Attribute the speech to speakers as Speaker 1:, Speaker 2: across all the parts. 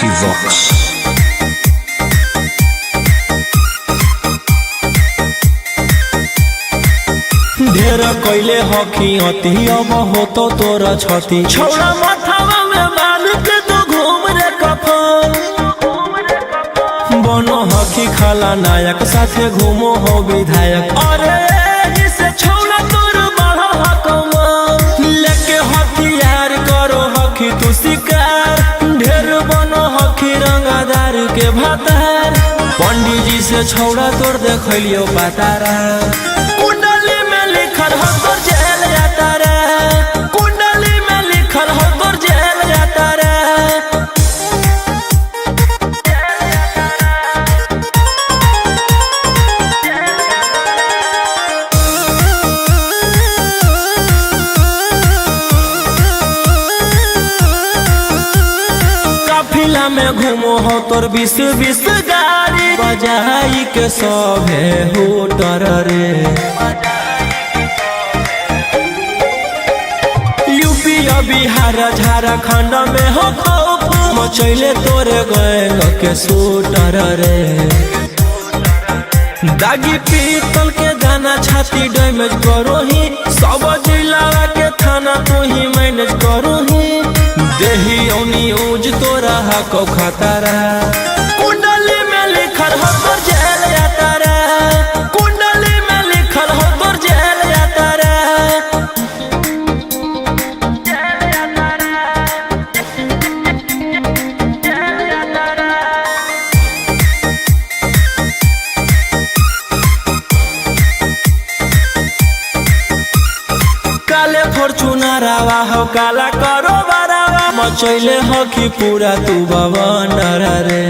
Speaker 1: Equivox.
Speaker 2: ढेर कैले हकी अति अब हो तो तोरा छती छौड़ा माथावा में बाल के तो घूम रे कफन बनो हकी खाला नायक साथे घूमो हो विधायक अरे जिसे छौड़ा तोर बड़ा हकमा लेके हथियार करो हकी तू शिकार ढेर बनो हकी रंगदार के भातार पंडित जी से छौड़ा तोर देखलियो पातारा जेल जाता रे कुंडली में लिखल हो तोर जेल जाता रे काफिला में घूमो हो तोर 20-20 गाड़ी बजाई के सभे होटर रे बिहार झारखंड में हो खौफ मचैले तोरे गैंग के शूटर रे दागी पीतल के दाना छाती डैमेज करो ही सब जिला के थाना तू ही मैनेज करो ही देही न्यूज तोरा हको खतरा कुंडली में लिखल हो तोर जेल जाता रे कुंडली में लिखल हो तोर जेल जाता रे फॉर्चूनर आवा हो काला करो बरावा मचैले हो कि पूरा तू बवंडर रे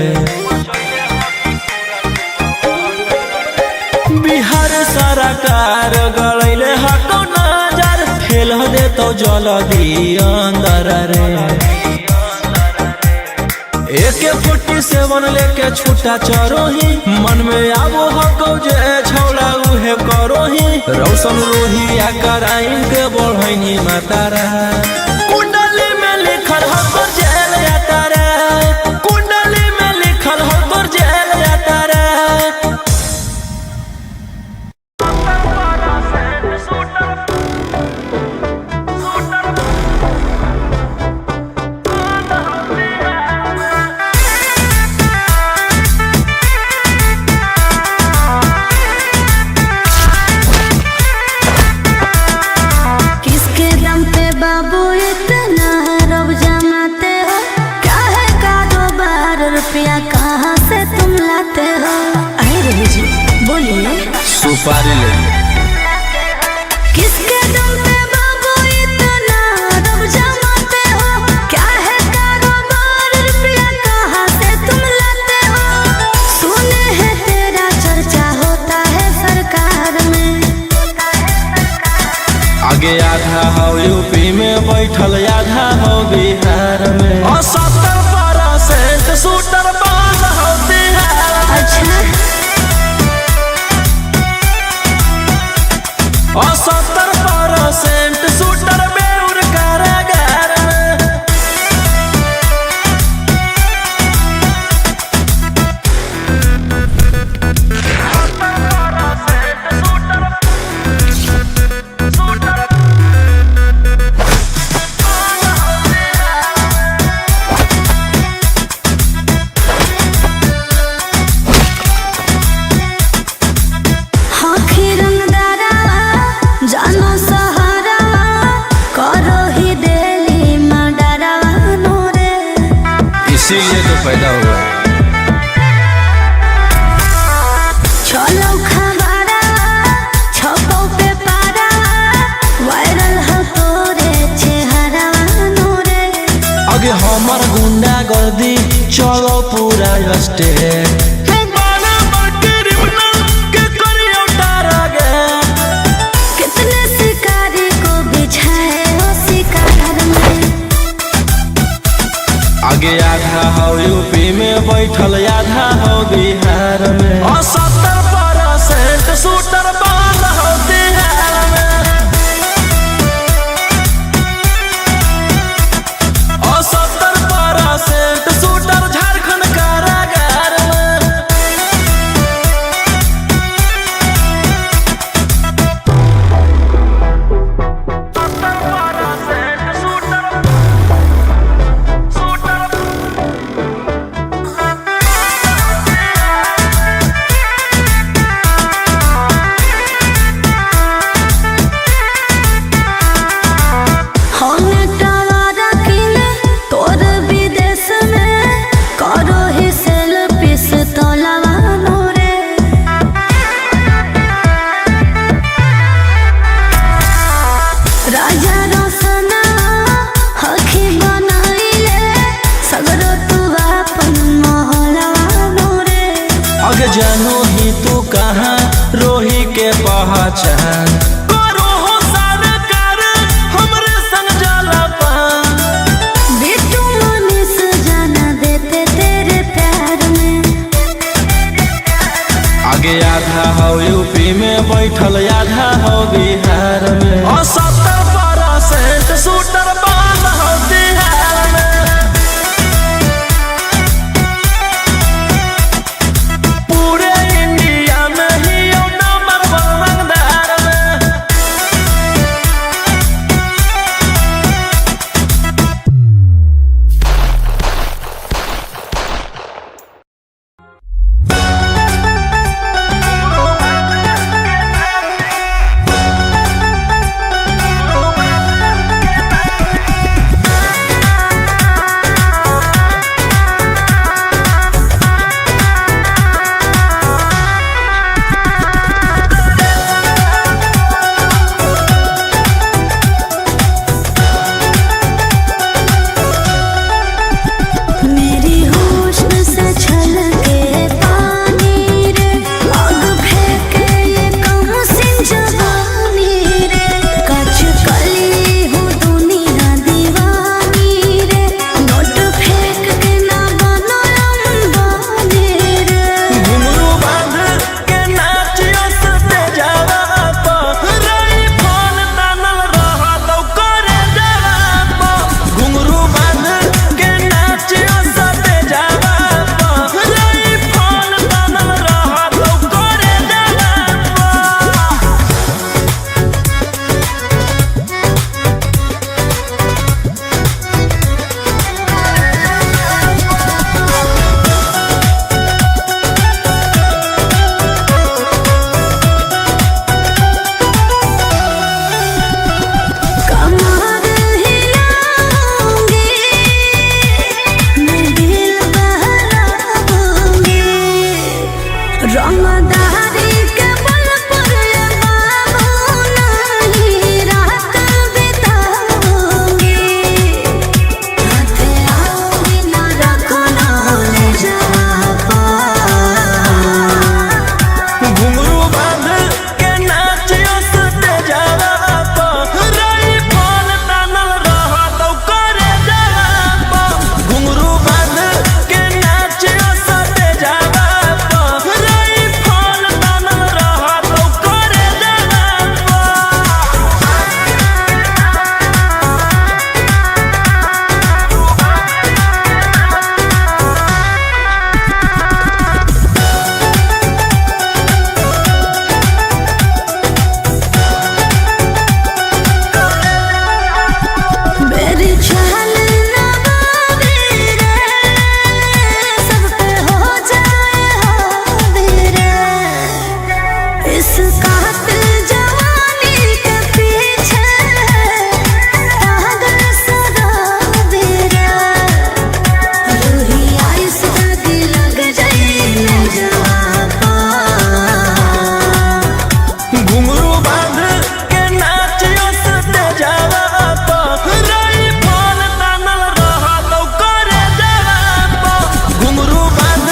Speaker 2: बिहार सरकार गलैले हको नजर फेल दे तो जल्दी अंदर रे AK-47 लेके छूटा चरो ही मन में आबो हको जे छौड़ा उहे करो ही रौशन रोही आकर आइन के बढ़ैनी मातारा कुंडली में लिखल हो तोर जेल जाता रे कुंडली में लिखल हो तोर जेल जाता रे
Speaker 3: कहाँ से तुम लाते हो? आए रवि जी बोलिए।
Speaker 2: सुपारी ले
Speaker 3: किसके दम पे बाबू इतना रब जमाते हो? क्या है कारोबार रुपया कहाँ से तुम लाते हो? सुने हैं तेरा चर्चा होता है सरकार में
Speaker 2: आगे आधा हो यूपी में बैठल आधा हो बिहार में 70% शूटर बंद हो बिहार में।
Speaker 3: अच्छा
Speaker 2: 70% शूटर बेउर कारागार में इसीलिए तो पैदा हुआ
Speaker 3: चलो खबरा छपो पे पारा वायरल हो तोरे चेहरा नूरे
Speaker 2: आगे हमार गुंडा गर्दी चलो पूरा स्टेट
Speaker 3: कितने शिकारी को बिछाए हो शिकार में
Speaker 2: आगे आधा हो यूपी में बैठल आधा हो बिहार में 70% शूटर बंद हो बिहार में 70% शूटर जानो ही तू कहाँ रोही के पहचान करो हो सरकार हमरे संग जाला पान।
Speaker 3: बिट्टू मनीष जाना देते तेरे प्यार में।
Speaker 2: आगे आधा हो यूपी में बैठल आधा हो बिहार में और 70% शूटर बांध हो बिहार में। पूरे इंडिया में ही यो नंबर 1 रंगदार में।
Speaker 3: मेरी होश से छलके पानी रे, आग फेंके ये कम सिंह जवानी रे। कच कली हूँ दुनिया दीवानी रे, नोट फेंक के ना बनो अंबानी रे।
Speaker 2: घुंघरू बांध के नाचियो सते जावा पो, रई फोन तानल रहा तो करे जावा पो। घुंघरू बांध के नाचियो सते जावा पो, रई फोन तानल रहा तो करे जावा पो।
Speaker 3: कमर हिलाऊंगी, मैं दिल बहलाऊंगी। रंगदारी के बल पर ये बाबू नहीं रात बिताऊंगी। हाथे आऊंगी ना रखो ना ले जावा।
Speaker 2: घुंघरू बांध के नाचियो सते जावा पो, रई फोन तानल रहा तो करे जावा पो। घुंघरू बांध के नाचियो सते जावा पो, रई फोन तानल रहा तो करे जावा पो।
Speaker 3: मेरी चाल नवाबी रे, सब पे हो जाए हावी रे। इस कातिल जवानी के पीछे पागल सदाबी रे। रूही आइस दागी लग जाए जवाबा।
Speaker 2: घुंघरू बांध के नाचियो सते जावा पो, रई फोन तानल रहा तो करे जावा पो। घुंघरू बांध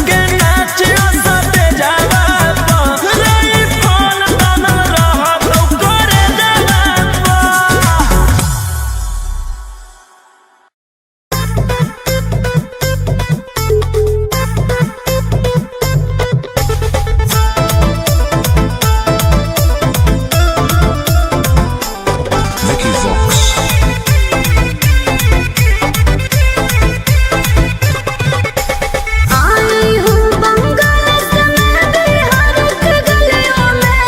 Speaker 2: के नाचियो सते जावा पो, रई फोन तानल रहा तो करे जावा पो।
Speaker 1: Vicky Vox.
Speaker 3: आई हूँ बंगाल से मैं बिहार के गलियों में।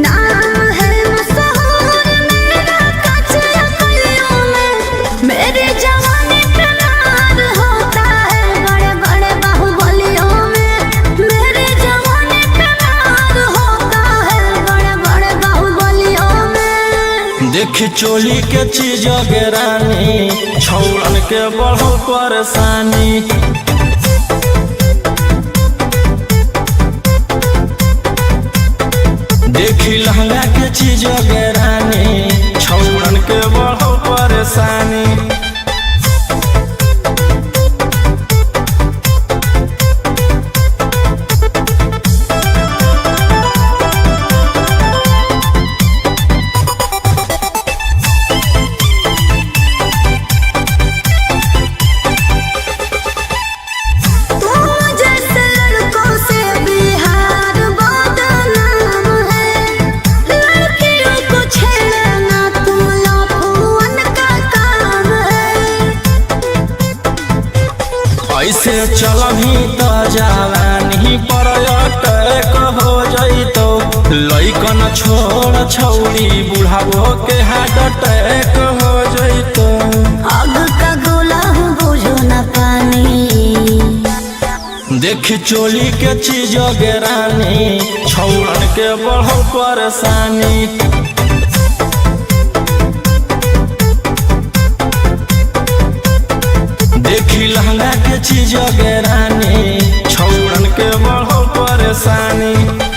Speaker 3: नाम है मशहूर मेरा कच्चे गलियों में। मेरी जवानी पे नार होता है बड़े बड़े बाहुबलियों में। मेरी जवानी पे नार होता है बड़े बड़े बाहुबलियों में।
Speaker 2: देख चोली के चीज के रानी छौड़न के बढ़ल परेशानी। देखी लहंगा के चीज के रानी छौड़न के बढ़ल परेशानी। ऐसे चलही त जवानी पर अटैक हो जइतो लइकन छोड़ छौरी बुढ़ावो के हार्ट अटैक हो जइतो।
Speaker 3: आग का गोला हूँ बुझो न पानी
Speaker 2: देख चोली के चीज गेरानी छौरन के बढ़ो परेशानी। देखी लहंगा के चीज गेरानी छौरन के बढ़ो परेशानी।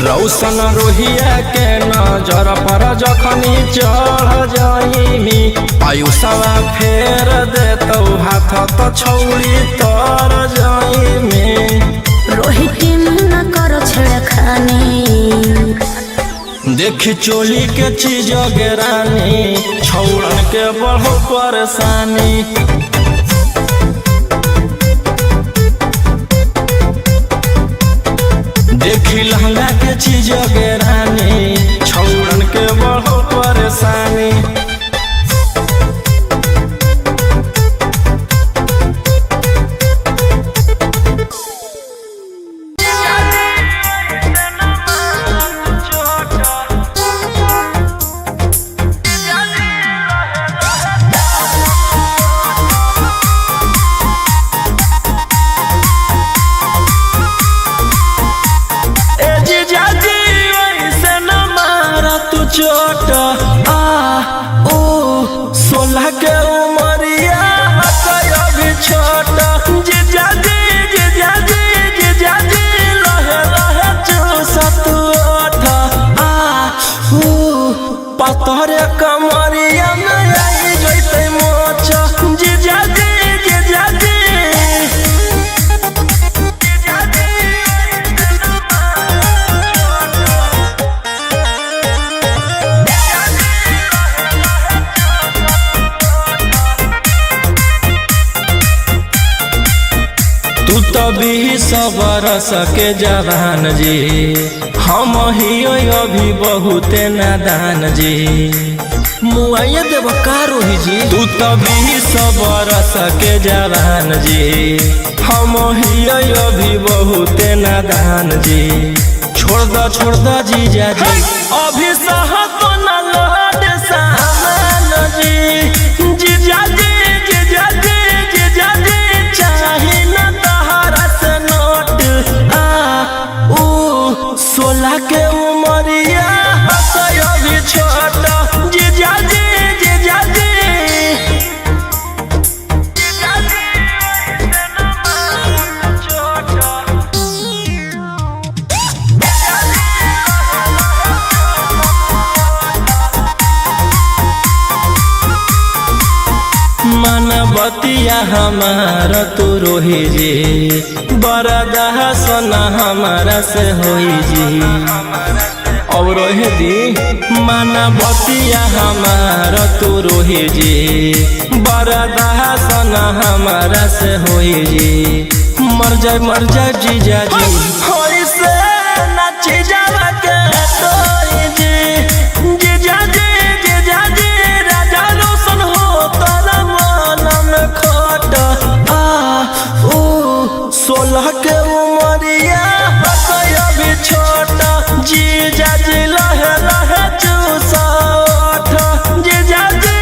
Speaker 2: रौशन रोहिया के नजर पर जखनी चढ़ जाइमी आयुषवा फेर देतौ हाथ तो छौरी तर जाइमी।
Speaker 3: रोहित न करो छेड़खानी
Speaker 2: देख चोली के चीज गेरानी छौरन के बढ़ो परेशानी। देखी लहंगा के चीज गेरानी छौरन के बढ़ो परेशानी। चोट आ ओ 16 के उमरिया अभी छोट जीजाजी लहे लहे चूसत ओठ आ ओ पतरे कमरिया में आई जइते मोच जीजाजी तू तभी सबरस के जवान जी हम ही अभी बहुते नादान जी मुआइया देव का रोही जी। तू तभी सबरस के जवान जी हम ही अभी बहुते नादान जी। छोड़ द जीजा जी अभी सहत न लौट सामान जी जीजा जी चाही न तहरा से नोट आ ओ 16 के उमरिया अभी छोट जीजाजी बतिया हमारा तो रोही जी बरदा सोना हमारा से होई जी अब रोहे दी माना बतिया हमारा तो रोही जी बरदा सोना हमारा से होई जी। मर जाए जीजा जी होई से नाची जावा के तोई जी जीजा जी राजा रोशन हो तोरा खोट आ ओ 16 के उमरिया अभी छोट जीजा जी लहे लहे चूसठ जीजा जी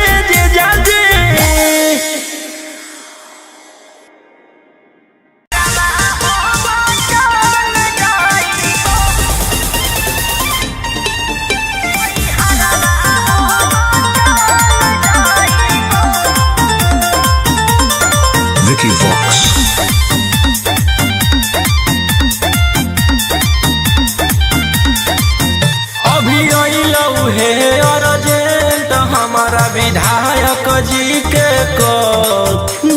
Speaker 1: Vicky Vox.
Speaker 2: अभी अइलौ हे अर्जेंट हमारा विधायक जी के कॉल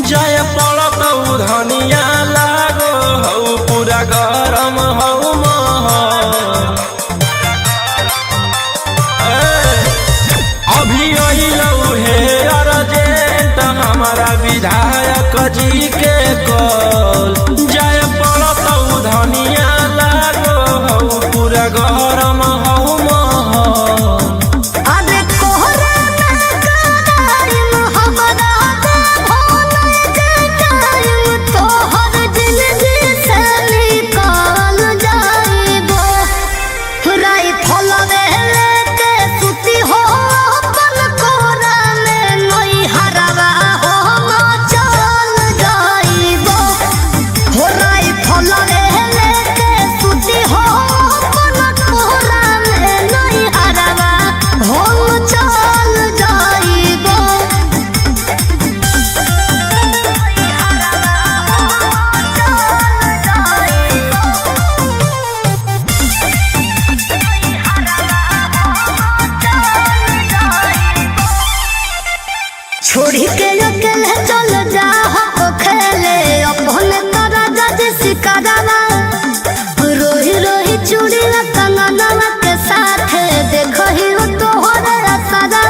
Speaker 2: जाय पड़त धनिया लागो हऊ पूरा गरम हऊ अभी अइलऊ हे अर्जेंट हमारा विधायक जी के कॉल जाय पड़त धनिया लागो हऊ पूरा गरम हऊ
Speaker 3: छोड़ी के अकेले चल जा हो खेले अपने तारा जज सिकारा रोही रोही चूड़ी कंगनवा के साथ देखो ही हो तो हो रे सारा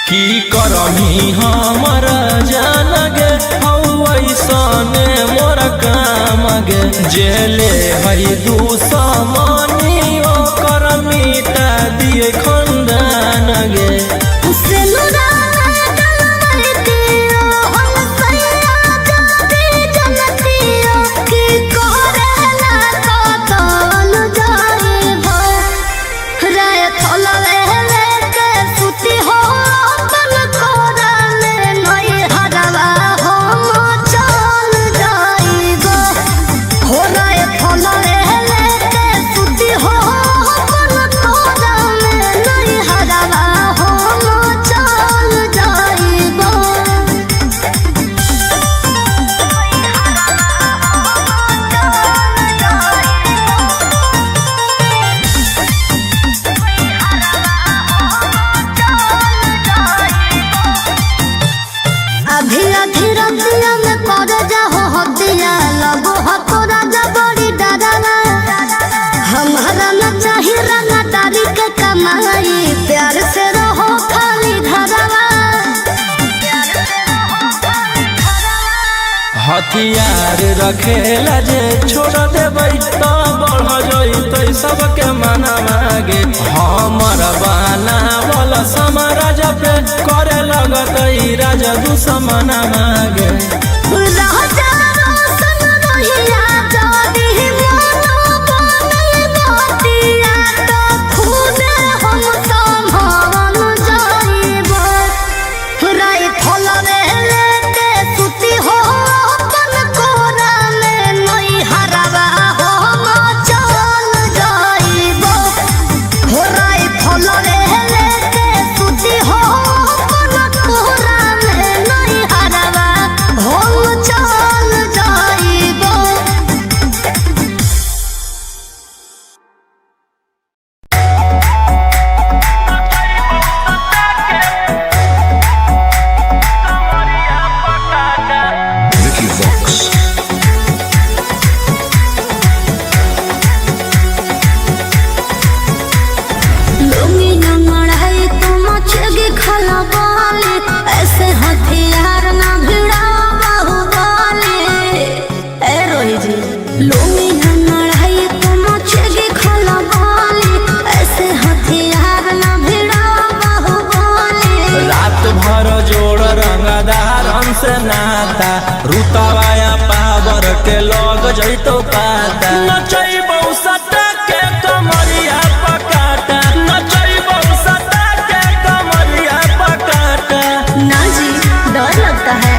Speaker 2: की करही हमर जान गे ऐसने मोर काम गे जेले हई दुश्मनी ओकर मिटा दिए खंदान गे प्यार से रहो खाली घरवा हथियार रखेला जे छोड़ देबै तो बढ़ जइतै सबके मना मागे हमर बनावल समाराज पे करे लगतै राज दुश्मन मागे से नाता रुतवाया पावर के लग जइतो पाता नचैबौ सटा के कमरिया पकाटा नचैबौ सटा के कमरिया पकाटा
Speaker 3: ना जी डर लगता है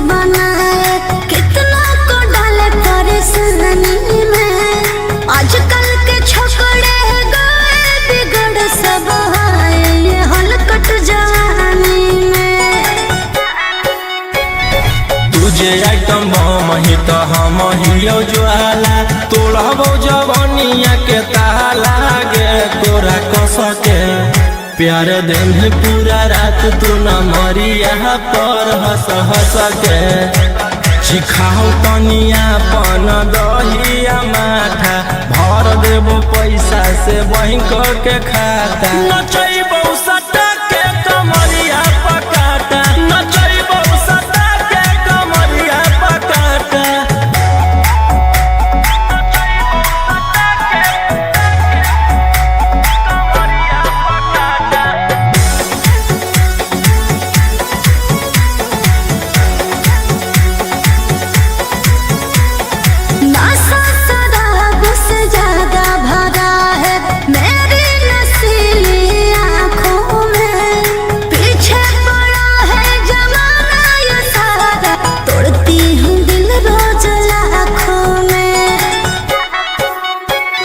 Speaker 3: बनाए कितना को डाले
Speaker 2: ही तो हम हियो ज्वाला तोड़बो जवनिया के ताला गे तोरा कस के प्यार दिन पूरा रात तू न मरिया पर हंस हंस के सिखाओ तनिया पन दहिया माथा भर देबो पैसा से बैंक के खाता नचैबो सटा के कमरिया पकाटा नचैबो सटा के कमरिया पकाटा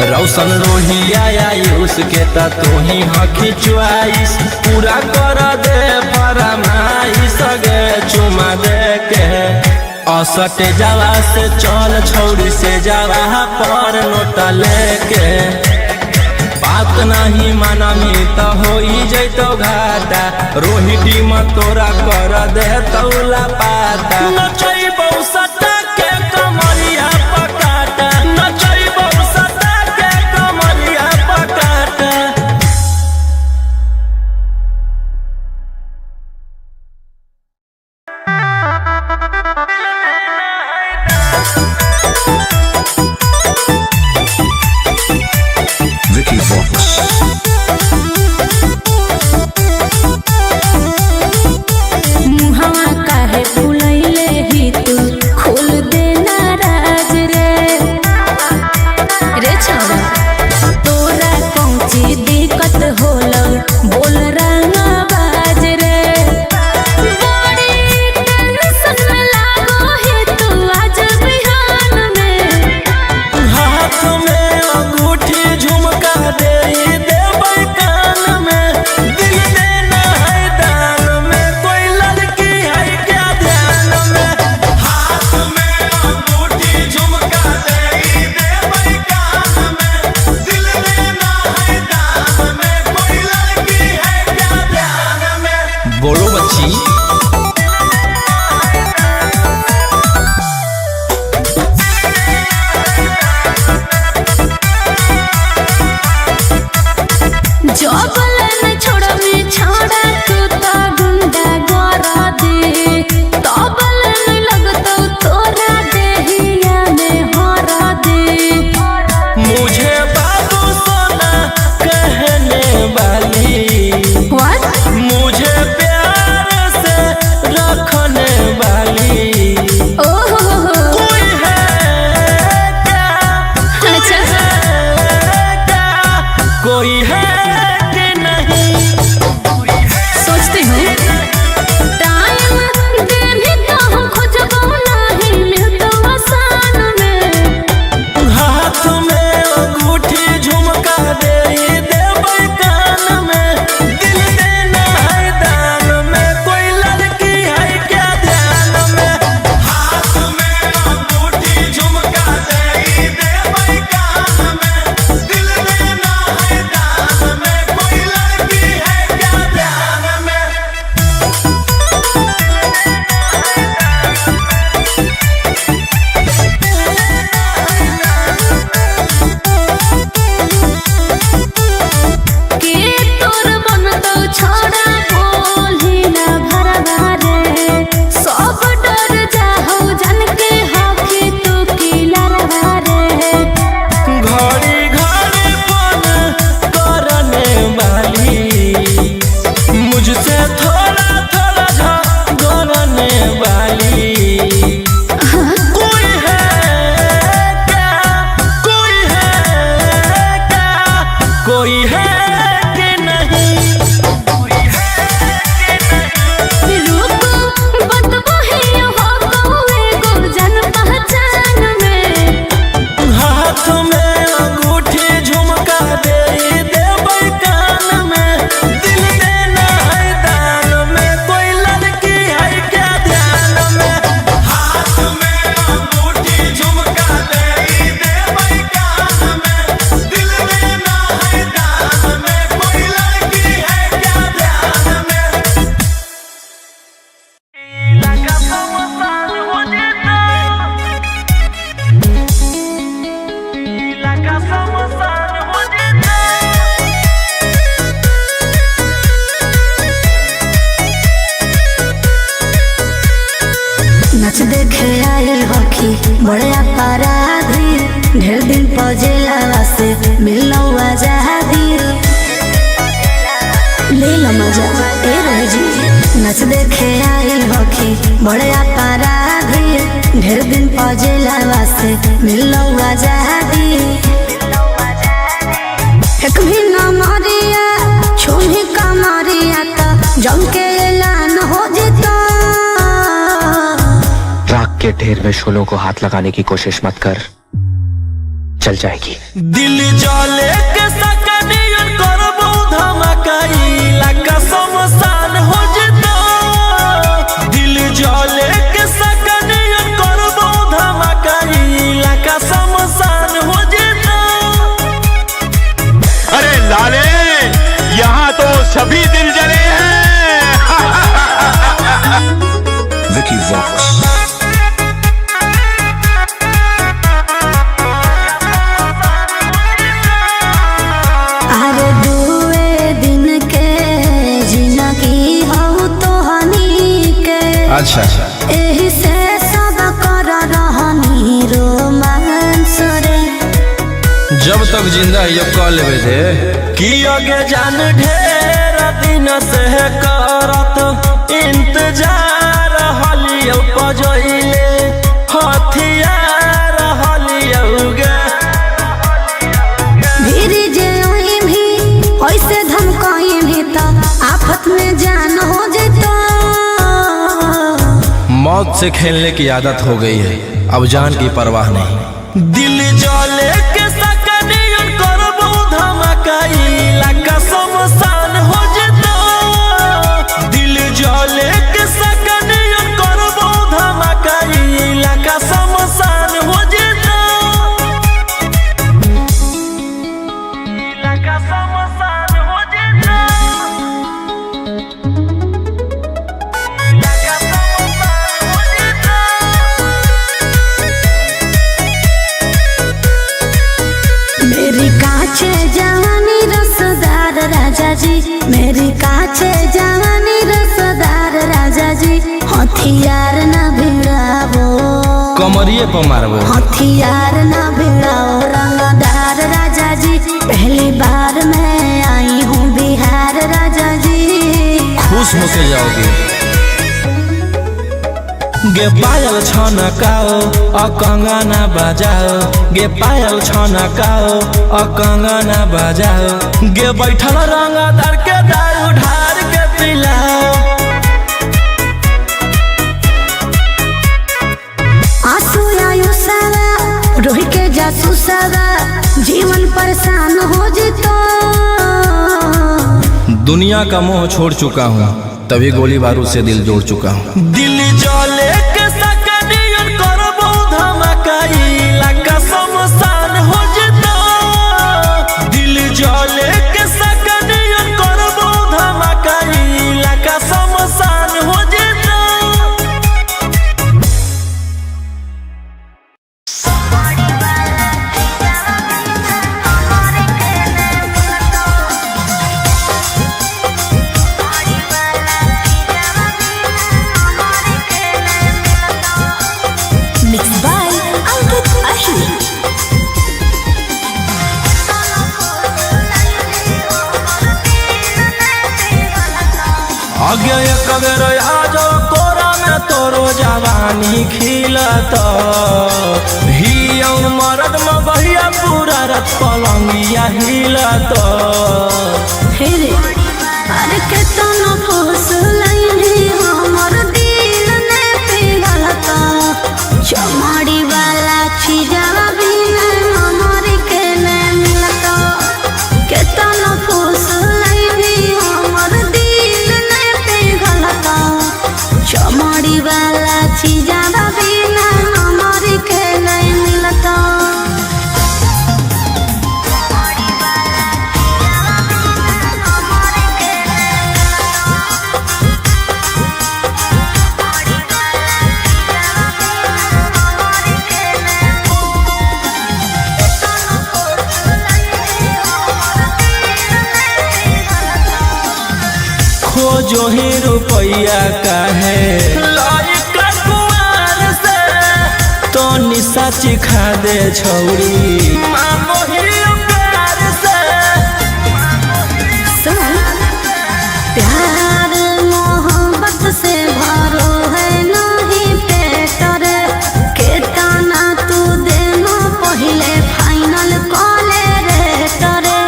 Speaker 2: रौशन रोहिया आयुष के ता तू ही हकी च्वाइस पूरा कर दे फरमाइश गे चुमा दे के असट जावा से चल छौड़ी से जावा पर नोट लेके बात नहीं मानमी तो हो जैतो घाटा रोहिटी में तोरा कर दे तौला पाता नचैबो सटा के कमरिया पकाटा नचैबो सटा के कमरिया पकाटा
Speaker 1: Vicky Vox.
Speaker 3: मुहावा काहे फुलैले ही तू खोल दे नाराज रे रे छौरा तोरा कौची दिक्कत होलो बोल रंगा बाज रे बड़ी टेंशन में लागो है तू आज बिहान में
Speaker 2: हाथ में अंगूठी झुमका दे देबै कान में दिल देना है दान में कोई लड़की है क्या ध्यान में हाथ में अंगूठी झुमका दे देबै कान में दिल देना है दान में कोई लड़की है क्या ध्यान में बोलो बच्ची
Speaker 3: जबलन छोड़बी छौड़ा तू तो गुंडा गरा दे तबलन लगतो तोरा देहिया में हरा दे
Speaker 2: मुझे बाबू सोना कहने वाली
Speaker 3: व्हाट
Speaker 2: मुझे प्यार से रखने वाली
Speaker 3: ओहो
Speaker 2: कोई है क्या
Speaker 3: अच्छा
Speaker 2: कोई है कि
Speaker 3: बड़े अपराधी ढेर दिन पजेला से मिलो आजादी ले लो मजा ए रहे जी नच देखे आइल होखी बड़े अपराधी ढेर दिन पजेला से मिलो आजादी एक भी न मरिया छुही कमरिया तो जम के ऐलान हो जिता
Speaker 1: राख के ढेर में शोलों को हाथ लगाने की कोशिश मत कर, चल जाएगी।
Speaker 2: दिल जले के सकनियन करबो धमकाई लगा समसान हो जिता दिल जले के सकनियन करबो धमकाई लगा समसान हो जिता।
Speaker 4: अरे लाले यहाँ तो सभी दिल जले हैं।
Speaker 1: Vicky Vox.
Speaker 3: अरे दुए दिन के जिंदगी हो तो हनी के
Speaker 2: अच्छा
Speaker 3: एही से सब कर रहनी रोमांस रे
Speaker 2: जब तक जिंदा ये कह लेवे थे कि आगे जान ढेर दिन से करत इंतजार हलियो पजइले हथियार हलियो गे
Speaker 3: धीरे जे ओई भी ऐसे धमकाई भी तो आफत में जान हो जेतो
Speaker 2: मौत से खेलने की आदत हो गई है, अब जान की परवाह नहीं। दिल जले के सकनियन करबो धमकाई लगा समसान हो जिता दिल जले के सकनियन करबो धमकाई लगा समसान हो जिता लगा समसान हो जिता
Speaker 3: मेरी काचे जवानी रसदार राजा जी मेरी काचे जवानी रसदार राजा जी हथियार न भिड़ावो
Speaker 2: कमरिए पर मारबो
Speaker 3: हथियार न भिड़ाओ रंगदार राजा जी पहली बार मैं आई हूँ बिहार राजा जी
Speaker 2: खुश होके जाओगे। गे पायल छनकाओ कंगना बजाओ गे पायल छनकाओ कंगना बजाओ गे बैठल रंगदार के दारू ढार के पिलाओ
Speaker 3: आंसू आयु सारा रोही के जासू सारा जीवन परेशान हो जितो
Speaker 2: दुनिया का मोह छोड़ चुका हूँ तभी गोली बारूद से दिल जोड़ चुका हूँ। दिल जले के सकनियन करबो धमकाई लगा समसान हो जिता दिल जले के सकनियन करबो धमकाई लगा समसान हो जिता।
Speaker 3: Mixed by Ankit Ahi.
Speaker 2: आगे एक बेर आजो कोरा में तोरो जवानी खिलत हियो मरद में बहिया पूरा रत पलंगिया हिलत
Speaker 3: हे रे अरे केतना फसलैनी हमर दिल ने पिघलता चमाड़ी वाला छिजवा बिना हमर के ने मिलता केतना फसलैनी हमर दिल ने पिघलता चमाड़ी वाला छिजवा बिना हमर के ने मिलता
Speaker 2: खोजो ही रुपया काहे लायक कुआर से तो सच खा दे छौरी मांगो ही प्यार से।
Speaker 3: सुन, प्यार मोहब्बत से भरो है नहीं पेटर के ताना तू देनो पहले फाइनल कॉले रे तरे।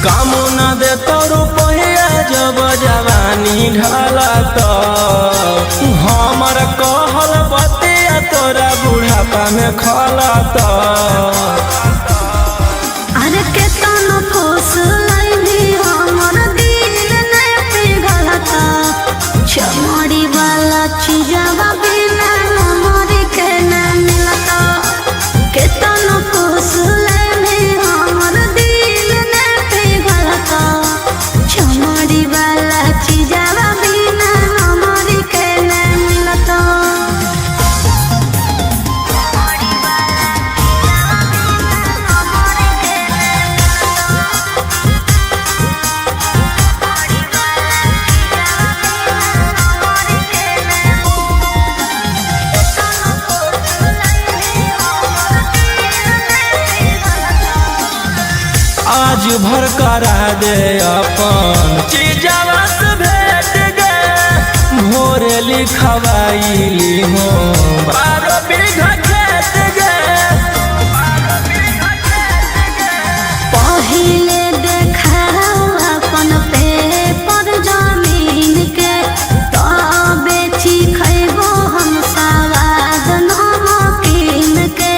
Speaker 2: कामो न दे तो रुपया जब जवानी ढाला तो हमर कहल बतिया तोरा बुढ़ापा में खला तो।
Speaker 3: अरे के तानो फूस लाइनी हमर दिल ने पिघलता चमड़ी वाला चीजवा बिना नमरी के न मिलता। के तानो फूस लाइनी हमर दिल ने पिघलता चमड़ी वाला चीजवा बिना नमरी के न मिलता।
Speaker 2: आज भर करा दे अपन चीजवा से भेट गे भोरे लिखवाइली हो 12 बीघा खेत गे।
Speaker 3: पहिले देखाओ अपन पेपर जमीन के तब बेची खैबो हम सवाद नमकीन के।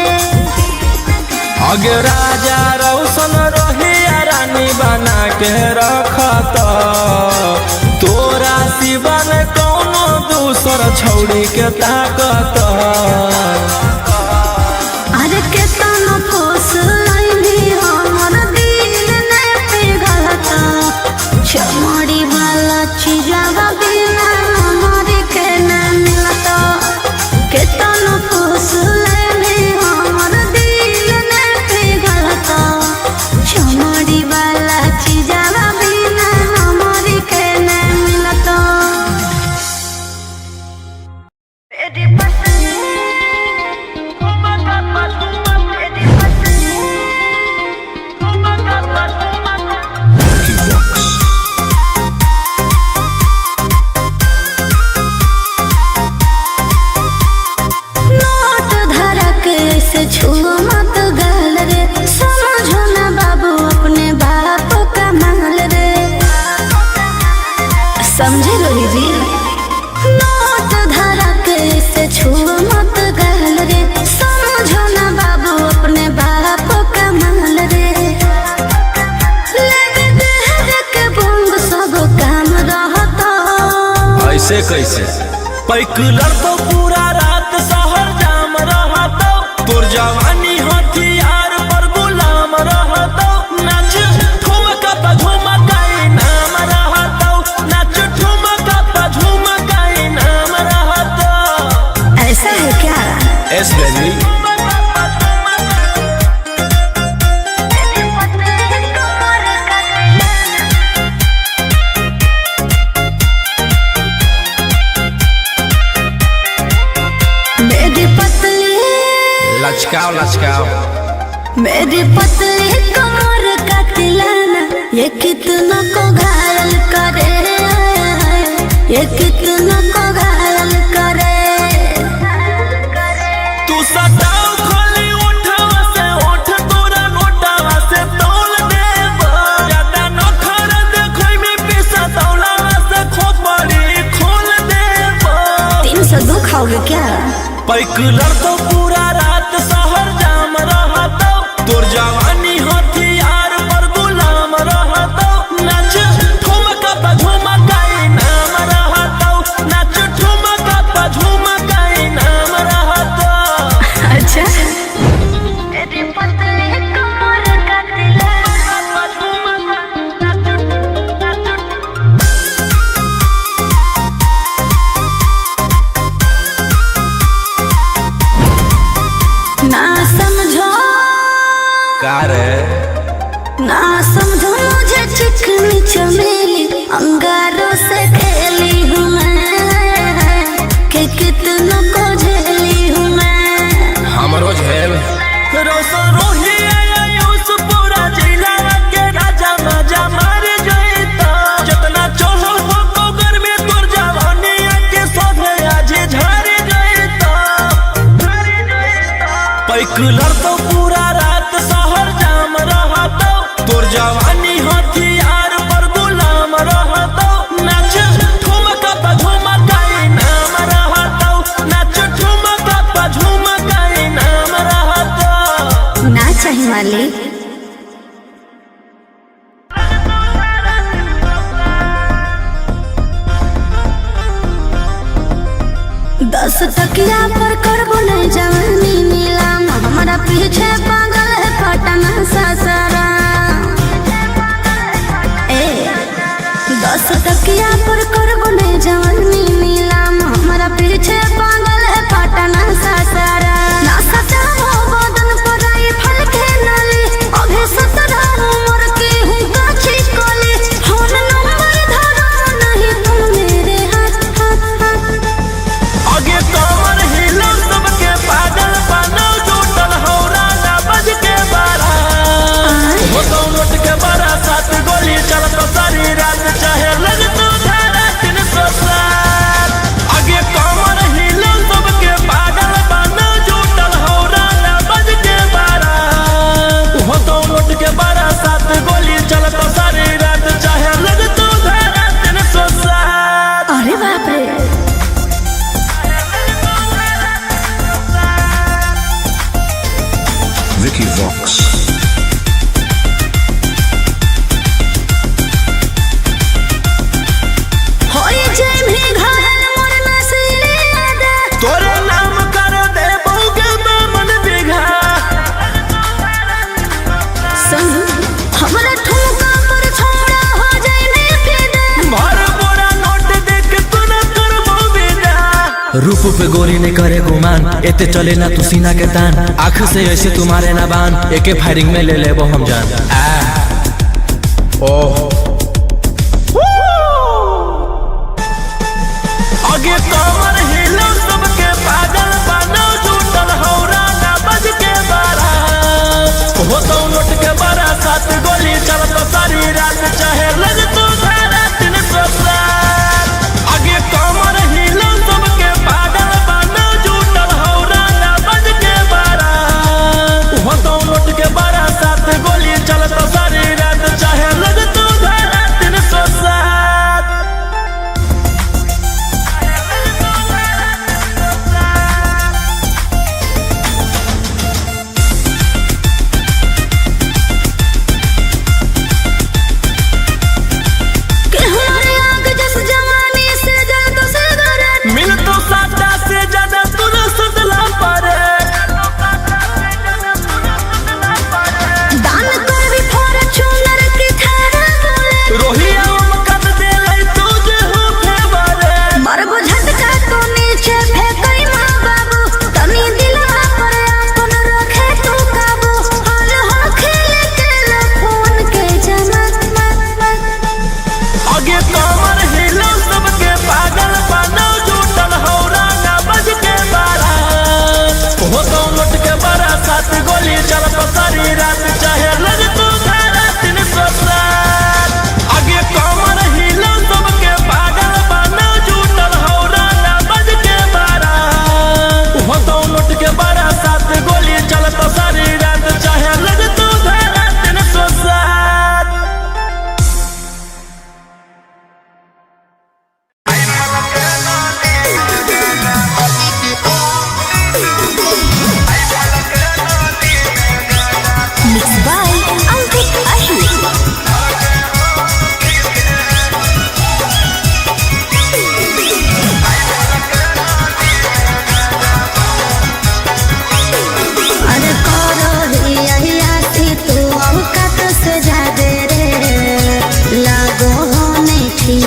Speaker 2: अगे राजा रौशन रही रानी बना के रखत तोरा सिवन कौनो दूसर छौड़ी के ताकत।
Speaker 3: अरे के तानो फूस लाइनी हमर दिल ने पिघलता चमड़ी वाला चीजवा बिना नमरी के न मिलता। के तानो फूस लाइनी हमर दिल ने पिघलता चमड़ी वाला चीजवा बिना नमरी के न मिलता। नोट धरा के ऐसे छुओ मत गाल रे समझो ना बाबू अपने बाप का माल रे। समझे रोही जी? नोट धरा के ऐसे छुओ मत गाल रे समझो ना बाबू अपने बाप का माल रे। लगे देहर के बंग सब काम रहता।
Speaker 2: ऐसे कैसे पैकुलर तो पूरा रात शहर जाम रहतो तोर जवानी हथियार पर गुलाम रहतो। नाच ठुमका पे झुमकाई नाम रहतो नाच ठुमका पे झुमकाई नाम रहतो।
Speaker 3: ऐसा है क्या?
Speaker 2: एस बेबी
Speaker 3: मेरी पतली
Speaker 2: लचकाओ लचकाओ
Speaker 3: मेरी पतली कमर का तिलाना ये कितना को घायल करे ये कितना को घायल करे।
Speaker 2: तू सताओ खोली उठवा से उठ तोरा नोटवा से तोल देबो ज्यादा नखर देखै में पैसा तौलावा से खोपड़ी खोल देबो।
Speaker 3: 302 खाओगे क्या?
Speaker 2: पैकुलर तो पूरा रात शहर जाम रहतो तोर जवानी हथियार पर गुलाम रहतो। नाच ठुमका पे झुमकाई नाम रहतो नाच ठुमका पे झुमकाई नाम रहतो।
Speaker 3: अच्छा मेरी पतली कमर का तिलाना टकिया पर करबो नहीं जवानी नीलाम हमारा पीछे पागल है पटना ससरा 10 टकिया पर करबो नहीं जवानी नीलाम हमारा पीछे पागल है पटना ससरा ना सताओ बदन पर आई फल के नली अभी 17 उम्र की हूँ काची कोली फोन नंबर धरो नहीं तुम मेरे हाथ
Speaker 2: आगे कमर हिलो सबके पागल बनो जुटल हौरा ना बज के बारा हो तो नोट के बारा 7 गोली चलत सारी रात चाहे लग तो धारा 307 आगे कमर हिलो सबके पागल बनो जुटल हौरा ना बज के बारा हो तो नोट के बारा 7 गोली चलत सारी रात चाहे लग तो धारा 307
Speaker 3: अरे बाप रे
Speaker 5: Vicky Vox.
Speaker 3: होई जे भी घायल मोर नसीले आदा
Speaker 2: तोरे नाम कर दे बहुके मन बिघा
Speaker 3: संग हमरा ठुमका पर छोड़ा हो जाइने फिदा
Speaker 2: भर बोरा नोट देख तू न करबो बेटा रूप पे गोली ने करे गुमान एते चले ना तू सीना के तान आँख से ऐसे तुम्हारे ना बान एके फायरिंग में ले लेबो हम जान